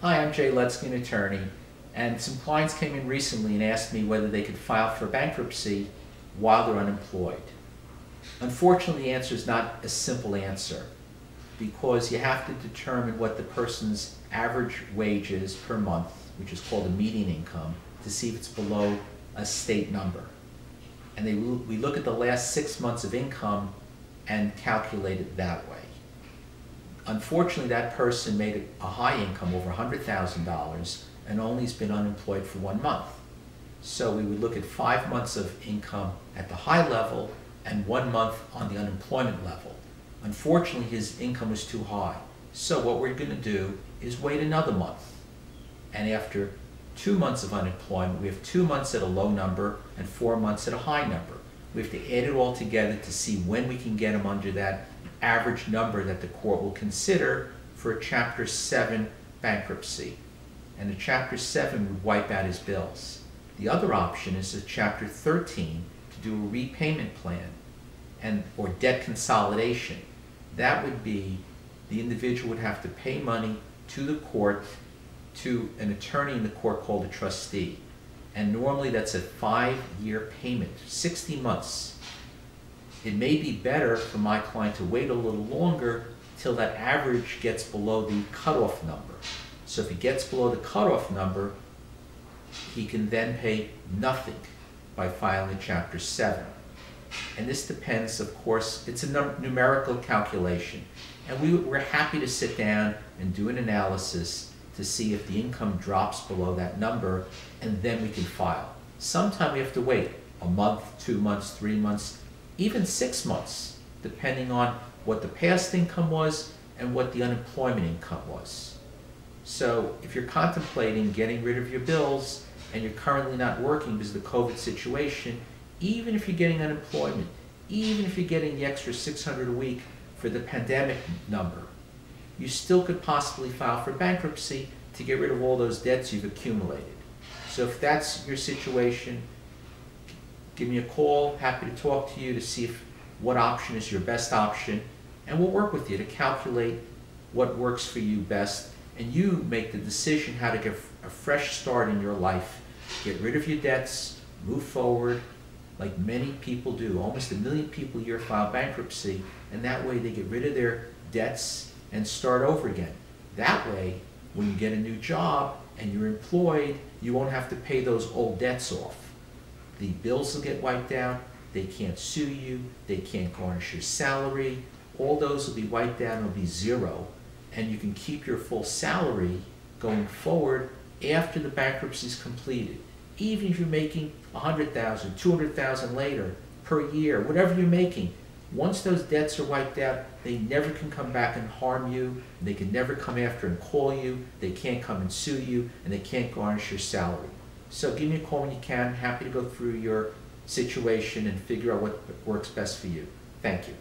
Hi, I'm Jay Lutzky, an attorney, and some clients came in recently and asked me whether they could file for bankruptcy while they're unemployed. Unfortunately, the answer is not a simple answer because you have to determine what the person's average wage is per month, which is called a median income, to see if it's below a state number. And we look at the last 6 months of income and calculate it that way. Unfortunately, that person made a high income, over $100,000, and only has been unemployed for 1 month. So we would look at 5 months of income at the high level and 1 month on the unemployment level. Unfortunately, his income was too high. So what we're going to do is wait another month. And after 2 months of unemployment, we have 2 months at a low number and 4 months at a high number. We have to add it all together to see when we can get him under that average number that the court will consider for a Chapter 7 bankruptcy. And a Chapter 7 would wipe out his bills. The other option is a Chapter 13 to do a repayment plan or debt consolidation. That would be the individual would have to pay money to the court, to an attorney in the court called a trustee. And normally that's a 5-year payment, 60 months. It may be better for my client to wait a little longer till that average gets below the cutoff number. So if he gets below the cutoff number, he can then pay nothing by filing a Chapter 7. And this depends, of course, it's a numerical calculation. And we're happy to sit down and do an analysis to see if the income drops below that number, and then we can file. Sometimes we have to wait a month, 2 months, 3 months, even 6 months, depending on what the past income was and what the unemployment income was. So if you're contemplating getting rid of your bills and you're currently not working because of the COVID situation, even if you're getting unemployment, even if you're getting the extra $600 a week for the pandemic number, you still could possibly file for bankruptcy to get rid of all those debts you've accumulated. So if that's your situation, give me a call. Happy to talk to you to see what option is your best option, and we'll work with you to calculate what works for you best, and you make the decision how to get a fresh start in your life, get rid of your debts, move forward, like many people do. Almost 1 million people a year file bankruptcy, and that way they get rid of their debts and start over again. That way, when you get a new job and you're employed, you won't have to pay those old debts off. The bills will get wiped out, they can't sue you, they can't garnish your salary, all those will be wiped out and will be zero, and you can keep your full salary going forward after the bankruptcy is completed. Even if you're making $100,000, $200,000 later per year, whatever you're making, once those debts are wiped out, they never can come back and harm you, they can never come after and call you, they can't come and sue you, and they can't garnish your salary. So give me a call when you can. Happy to go through your situation and figure out what works best for you. Thank you.